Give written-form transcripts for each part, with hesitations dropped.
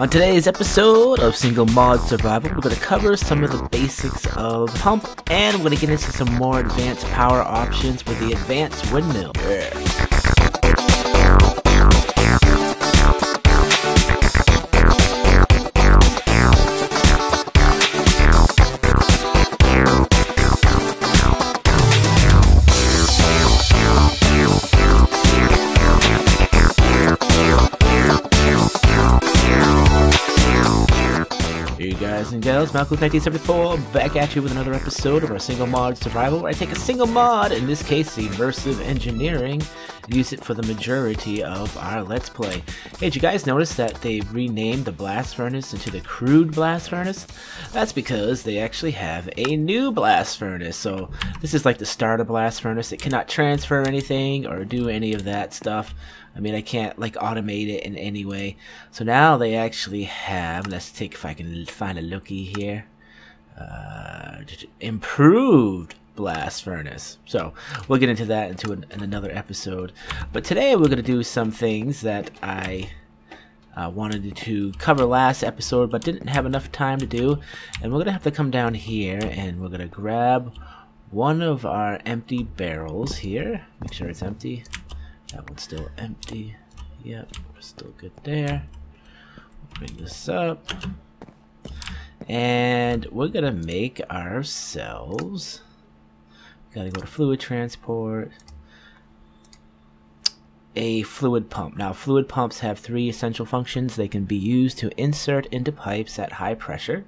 On today's episode of Single Mod Survival, we're going to cover some of the basics of pump, and we're going to get into some more advanced power options with the advanced windmill. Guys and gals, Malcolm1974 back at you with another episode of our Single Mod Survival, where I take a single mod, in this case Immersive Engineering, and use it for the majority of our Let's Play. Hey, did you guys notice that they renamed the blast furnace into the crude blast furnace? That's because they actually have a new blast furnace. So this is like the starter blast furnace. It cannot transfer anything or do any of that stuff. I mean, I can't like automate it in any way. So now they actually have, let's take, if I can find a looky here, improved blast furnace. So we'll get into that in another episode. But today we're going to do some things that I wanted to cover last episode but didn't have enough time to do. And we're going to have to come down here and we're going to grab one of our empty barrels here. Make sure it's empty. That one's still empty. Yep, we're still good there. We'll bring this up. And we're gonna make ourselves, gotta go to fluid transport, a fluid pump. Now, fluid pumps have three essential functions. They can be used to insert into pipes at high pressure,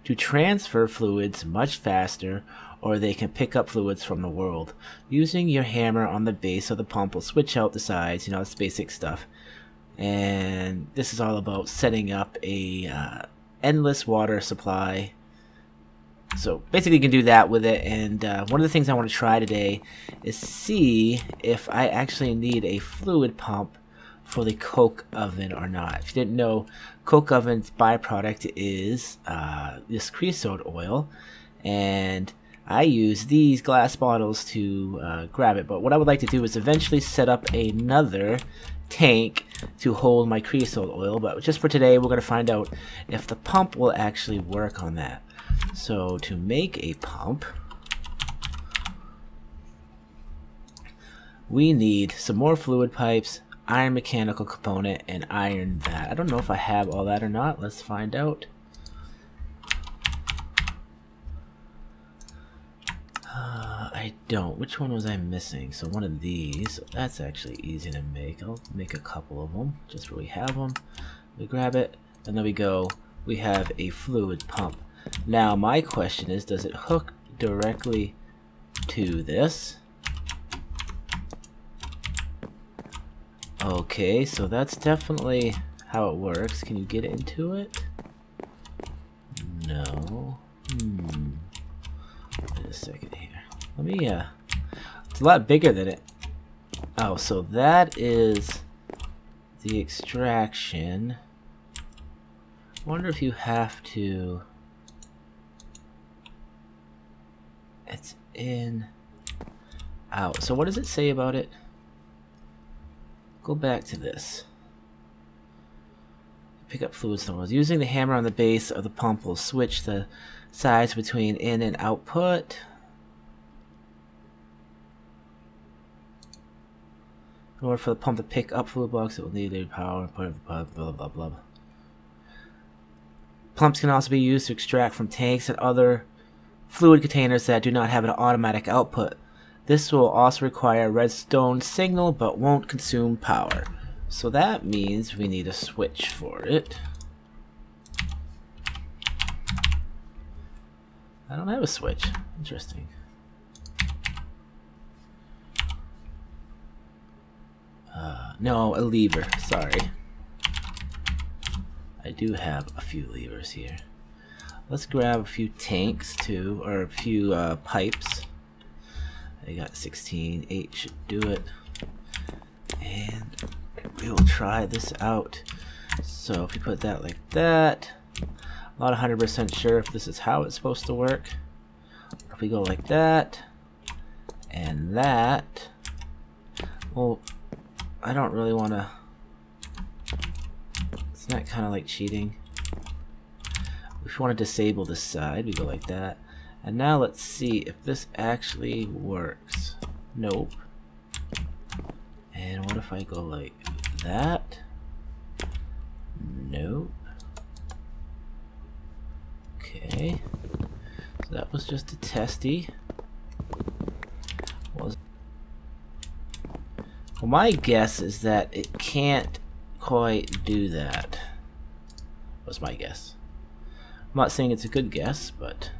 to transfer fluids much faster, or they can pick up fluids from the world. Using your hammer on the base of the pump will switch out the sides, you know, it's basic stuff. And this is all about setting up a endless water supply. So basically you can do that with it, and one of the things I want to try today is see if I actually need a fluid pump for the coke oven or not. If you didn't know, coke oven's byproduct is this creosote oil, and I use these glass bottles to grab it. But what I would like to do is eventually set up another tank to hold my creosote oil. But just for today, we're going to find out if the pump will actually work on that. So to make a pump, we need some more fluid pipes, iron mechanical component, and iron vat. I don't know if I have all that or not. Let's find out. I don't. Which one was I missing? So one of these. That's actually easy to make. I'll make a couple of them just where we have them. We grab it, and then we go. We have a fluid pump. Now my question is, does it hook directly to this? Okay, so that's definitely how it works. Can you get into it? No. Wait a second here. Let me, it's a lot bigger than it. Oh, so that is the extraction. I wonder if you have to, it's in, out. So what does it say about it? Go back to this. Pick up fluid stones. Using the hammer on the base of the pump will switch the sides between in and output. In order for the pump to pick up fluid blocks, it will need a power input, blah blah blah blah. Pumps can also be used to extract from tanks and other fluid containers that do not have an automatic output. This will also require a redstone signal but won't consume power. So that means we need a switch for it. I don't have a switch. Interesting. No, a lever. Sorry. I do have a few levers here. Let's grab a few tanks too, or a few pipes. I got 16. 8 should do it. And we will try this out. So if we put that like that, I'm not 100% sure if this is how it's supposed to work. If we go like that and that, well, I don't really want to that kind of like cheating? If you want to disable this side, we go like that. And now let's see if this actually works. Nope. And what if I go like that? Nope. Okay. So that was just a testy. Well, my guess is that it can't quite do that. Was my guess. I'm not saying it's a good guess, but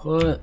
put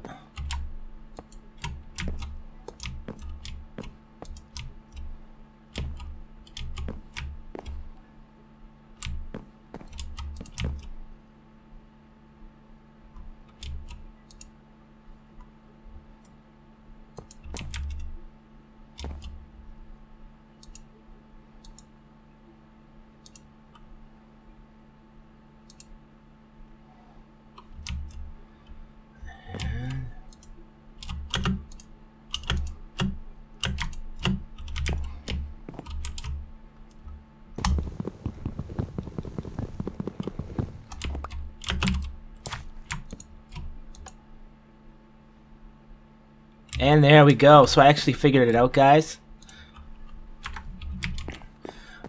and there we go. So I actually figured it out, guys.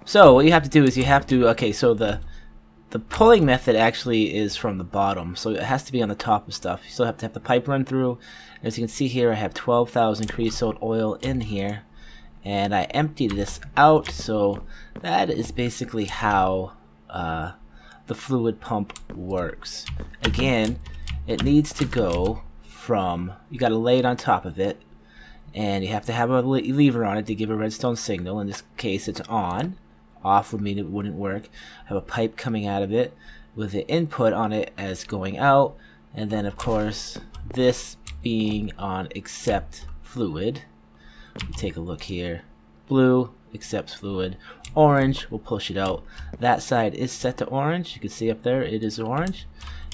So what you have to do is you have to, okay, so the pulling method actually is from the bottom, so it has to be on the top of stuff. You still have to have the pipe run through. As you can see here, I have 12,000 creosote oil in here, and I emptied this out, so that is basically how the fluid pump works. Again, it needs to go from, you got to lay it on top of it, and you have to have a lever on it to give a redstone signal. In this case, it's on. Off would mean it wouldn't work. Have a pipe coming out of it with the input on it as going out, and then of course this being on accept fluid. You take a look here. Blue accepts fluid. Orange will push it out. That side is set to orange. You can see up there it is orange.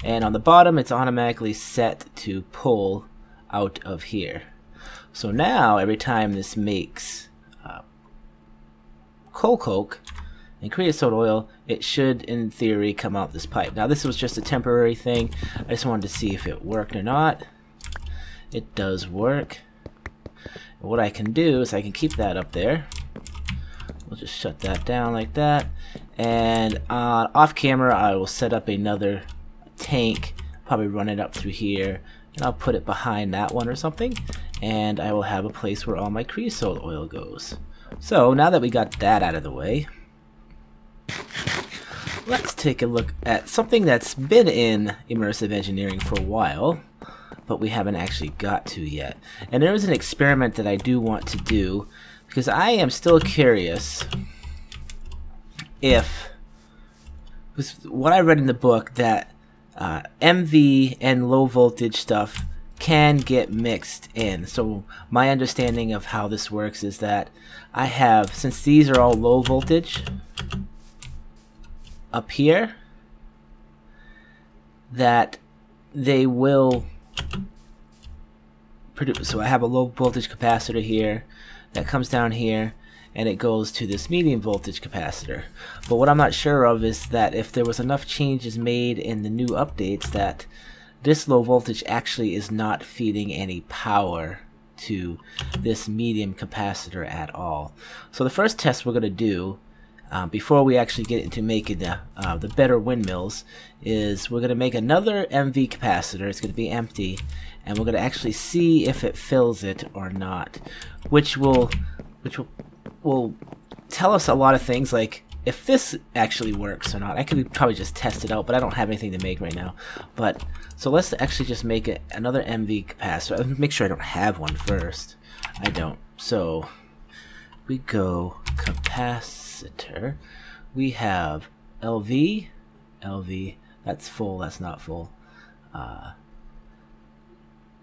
And on the bottom it's automatically set to pull out of here. So now every time this makes coal coke and creosote oil, it should in theory come out this pipe. Now this was just a temporary thing. I just wanted to see if it worked or not. It does work. And what I can do is I can keep that up there. We'll just shut that down like that. And off camera I will set up another tank, probably run it up through here, and I'll put it behind that one or something, and I will have a place where all my creosote oil goes. So now that we got that out of the way, let's take a look at something that's been in immersive engineering for a while, but we haven't actually got to yet. And there is an experiment that I do want to do, because I am still curious if, with what I read in the book, that MV and low voltage stuff can get mixed in. So my understanding of how this works is that I have, since these are all low voltage up here, that they will produce. So I have a low voltage capacitor here that comes down here, and it goes to this medium voltage capacitor. But what I'm not sure of is that if there was enough changes made in the new updates that this low voltage actually is not feeding any power to this medium capacitor at all. So the first test we're going to do before we actually get into making the better windmills is we're going to make another MV capacitor. It's going to be empty, and we're going to actually see if it fills it or not, which will tell us a lot of things, like if this actually works or not. I could probably just test it out, but I don't have anything to make right now. But so let's actually just make another MV capacitor. Make sure I don't have one first. I don't. So we go capacitor. We have LV, that's full, that's not full.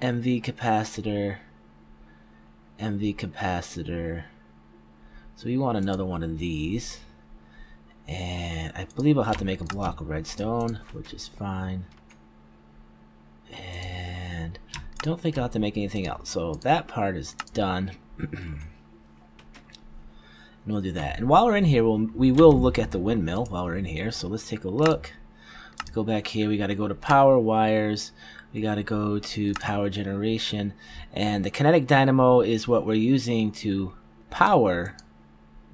MV capacitor, MV capacitor. So we want another one of these. And I believe I'll have to make a block of redstone, which is fine. And don't think I'll have to make anything else. So that part is done. And we'll do that. And while we're in here, we will look at the windmill while we're in here. So let's take a look. Let's go back here. We got to go to power wires. We got to go to power generation. And the kinetic dynamo is what we're using to power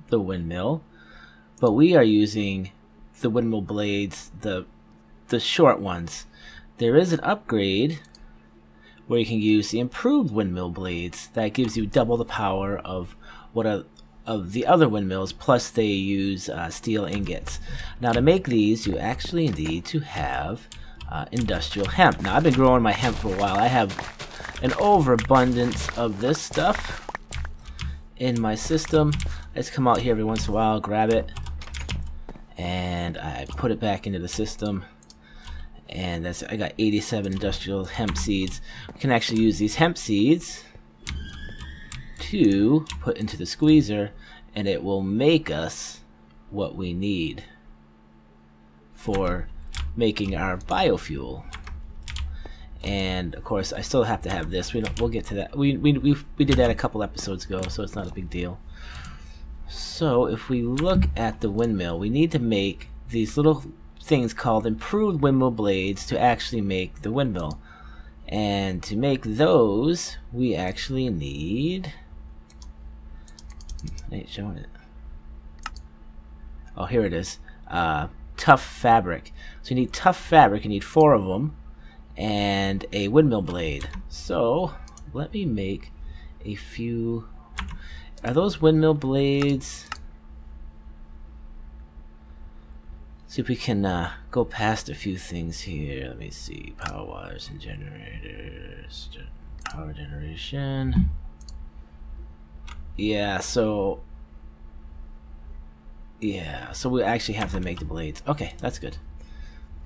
the windmill. But we are using the windmill blades, the short ones. There is an upgrade where you can use the improved windmill blades that gives you double the power of of the other windmills, plus they use steel ingots. Now to make these, you actually need to have industrial hemp. Now I've been growing my hemp for a while. I have an overabundance of this stuff in my system. I just come out here every once in a while, grab it, and I put it back into the system. And I got 87 industrial hemp seeds. We can actually use these hemp seeds to put into the squeezer, and it will make us what we need for making our biofuel. And of course I still have to have this. We'll get to that. We did that a couple episodes ago, so it's not a big deal. So if we look at the windmill, we need to make these little things called improved windmill blades to actually make the windmill. And to make those, we actually need... I ain't showing it. Oh, here it is. Tough fabric. So you need tough fabric. You need 4 of them, and a windmill blade. So let me make a few. Are those windmill blades? See if we can go past a few things here. Let me see. Power wires and generators. Power generation. Yeah, so we actually have to make the blades. Okay, that's good.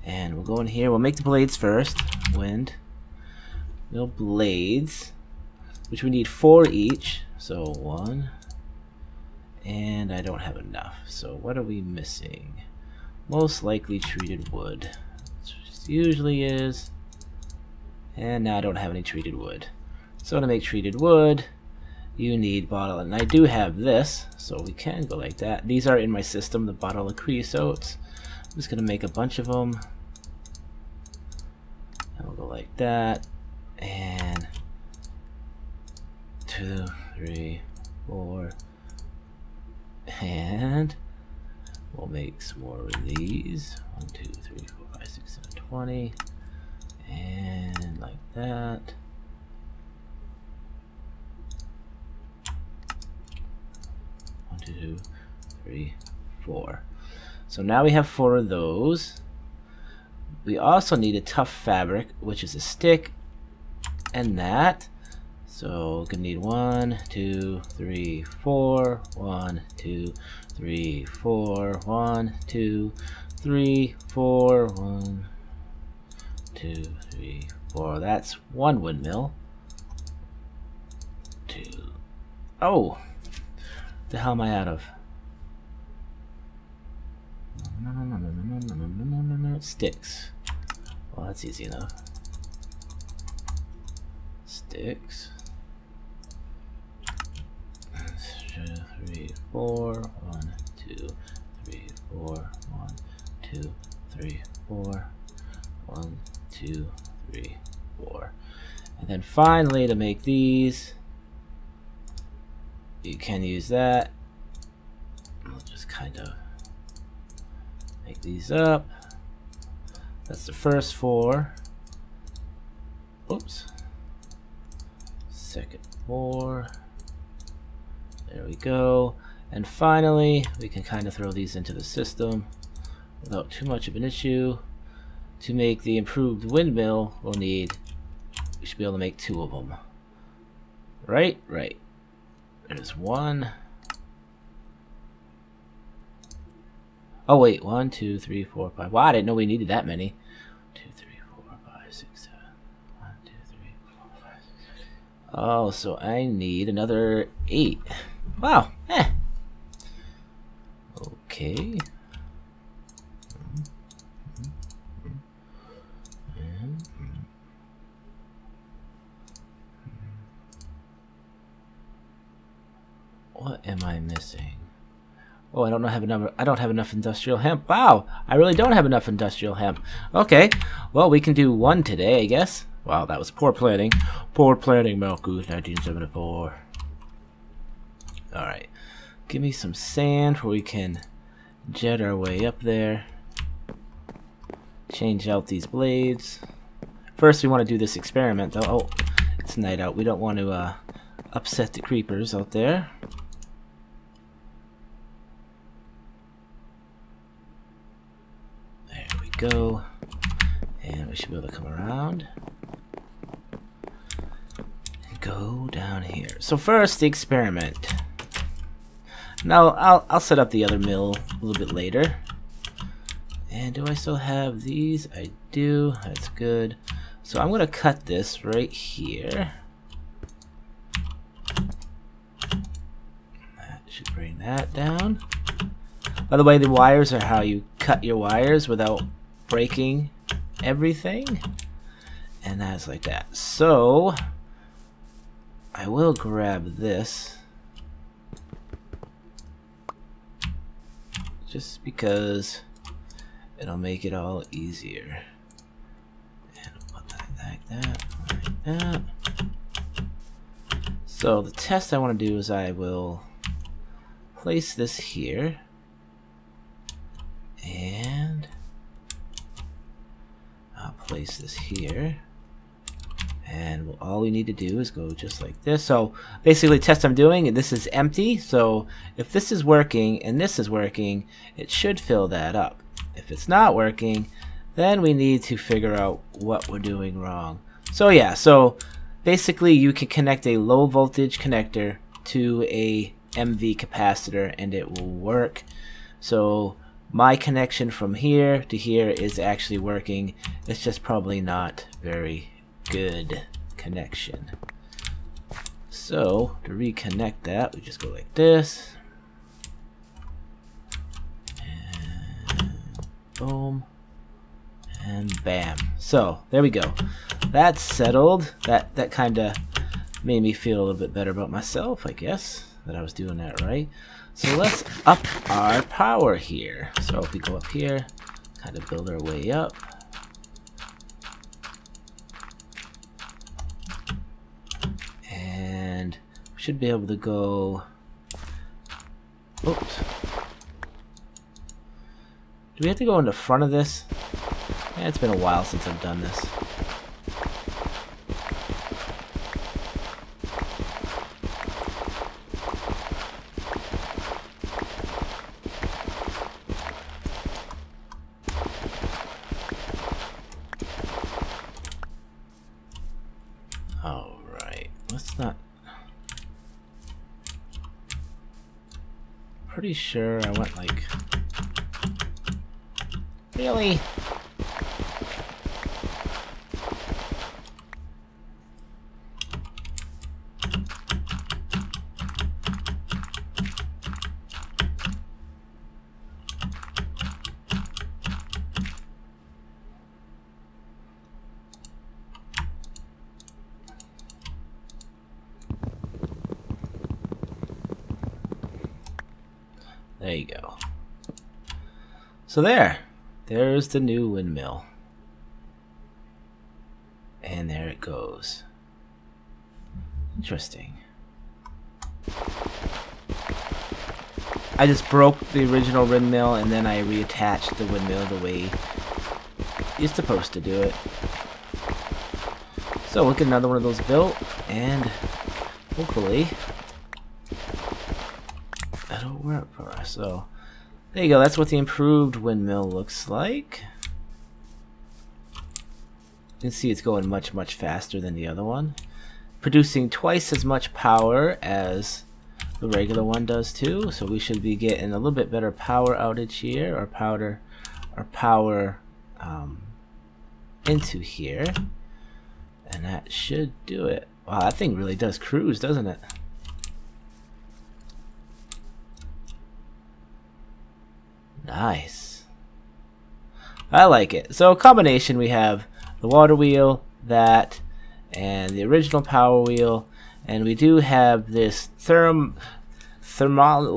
And we'll go in here. We'll make the blades first. Windmill blades, which we need 4 each. So 1, and I don't have enough. So what are we missing? Most likely treated wood. It usually is. And now I don't have any treated wood. So to make treated wood, you need bottle, and I do have this, so we can go like that. These are in my system, the bottle of creosotes. I'm just gonna make a bunch of them, and we'll go like that, and 2, 3, 4, and we'll make some more of these. 1, 2, 3, 4, 5, 6, 7, 20, and like that. 1, 2, 3, 4. So now we have 4 of those. We also need a tough fabric, which is a stick and that. So we're gonna need 1, 2, 3, 4. 1, 2, 3, 4. 1, 2, 3, 4. 1, 2, 3, 4. That's 1 windmill. 2. Oh, the hell am I out of? No. Sticks. Well, that's easy enough. Sticks. 2, 3, 4. 1, 2, 3, 4. 1, 2, 3, 4. 1, 2, 3, 4. And then finally, to make these, you can use that. We'll just kind of make these up. That's the first 4. Oops. second more. There we go. And finally, we can kind of throw these into the system without too much of an issue. To make the improved windmill, we should be able to make 2 of them. Right? Right. There's 1. Oh wait, 1, 2, 3, 4, 5. Wow, I didn't know we needed that many. 2, 3, 4, 5, 6, 7. 1, 2, 3, 4, 5, 6, 7. Oh, so I need another 8. Wow. Okay. What am I missing? Oh, I don't have enough industrial hemp. Wow, I really don't have enough industrial hemp. Okay, well, we can do 1 today, I guess. Wow, that was poor planning. Poor planning, Malkuth, 1974. Alright, give me some sand where we can jet our way up there. Change out these blades. First, we want to do this experiment, though. Oh, it's night out. We don't want to upset the creepers out there. Go, and we should be able to come around and go down here. So first, the experiment. Now I'll set up the other mill a little bit later. And do I still have these? I do. That's good. So I'm gonna cut this right here. That should bring that down. By the way, the wires are how you cut your wires without breaking everything, and that's like that. So I will grab this just because it'll make it all easier, and I'll put that like that, like that. So the test I want to do is I will place this here, and I'll place this here, and all we need to do is go just like this. So basically, the test I'm doing, and this is empty, so if this is working and this is working, it should fill that up. If it's not working, then we need to figure out what we're doing wrong. So yeah, so basically you can connect a low voltage connector to a MV capacitor and it will work. So my connection from here to here is actually working. It's just probably not very good connection. So to reconnect that, we just go like this. And boom. And bam. So there we go. That's settled. That kind of made me feel a little bit better about myself, I guess, that I was doing that right. So let's up our power here. So if we go up here, kind of build our way up. And we should be able to go... Oops. Do we have to go in the front of this? Yeah, it's been a while since I've done this. Alright, let's not... Pretty sure I went like... Really? There you go. So there's the new windmill. And there it goes. Interesting. I just broke the original windmill and then I reattached the windmill the way you're supposed to do it. So we'll get another one of those built, and hopefully that'll work for us. So there you go, that's what the improved windmill looks like. You can see it's going much faster than the other one, producing twice as much power as the regular one does too. So we should be getting a little bit better power outage here, or power into here, and that should do it. Wow, that thing really does cruise, doesn't it? Nice. I like it. So a combination, we have the water wheel, that, and the original power wheel, and we do have this thermal blah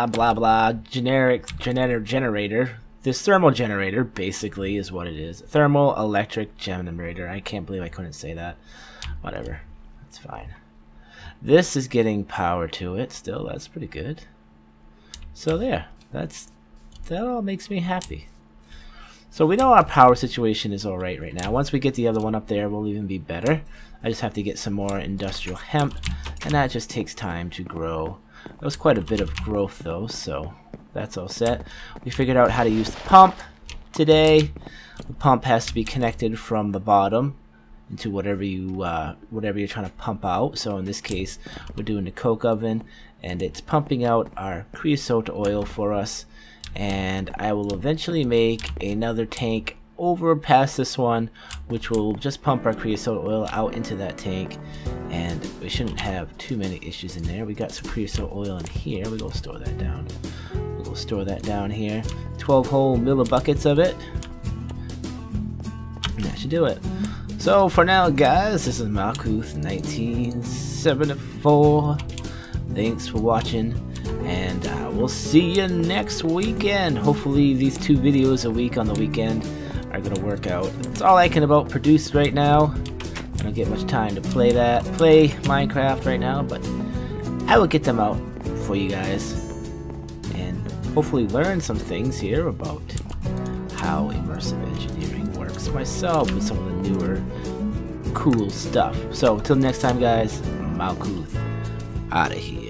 blah blah generator. This thermal generator basically is what it is. Thermal electric generator. I can't believe I couldn't say that. Whatever. That's fine. This is getting power to it still. That's pretty good. So there. That all makes me happy. So we know our power situation is alright right now. Once we get the other one up there, we'll even be better. I just have to get some more industrial hemp, and that just takes time to grow. That was quite a bit of growth though, so that's all set. We figured out how to use the pump today. The pump has to be connected from the bottom into whatever you're trying to pump out. So in this case, we're doing the coke oven, and it's pumping out our creosote oil for us. And I will eventually make another tank over past this one, which will just pump our creosote oil out into that tank, and we shouldn't have too many issues in there. We got some creosote oil in here. We go store that down. We go store that down here. 12 whole millibuckets of it. And that should do it. So for now, guys, this is Malkuth 1974. Thanks for watching, and we'll see you next weekend. Hopefully these 2 videos a week on the weekend are gonna work out. That's all I can about produce right now. I don't get much time to play Minecraft right now, but I will get them out for you guys, and hopefully learn some things here about how immersive engineering works myself with some of the newer cool stuff. So until next time, guys, Malkuth out of here.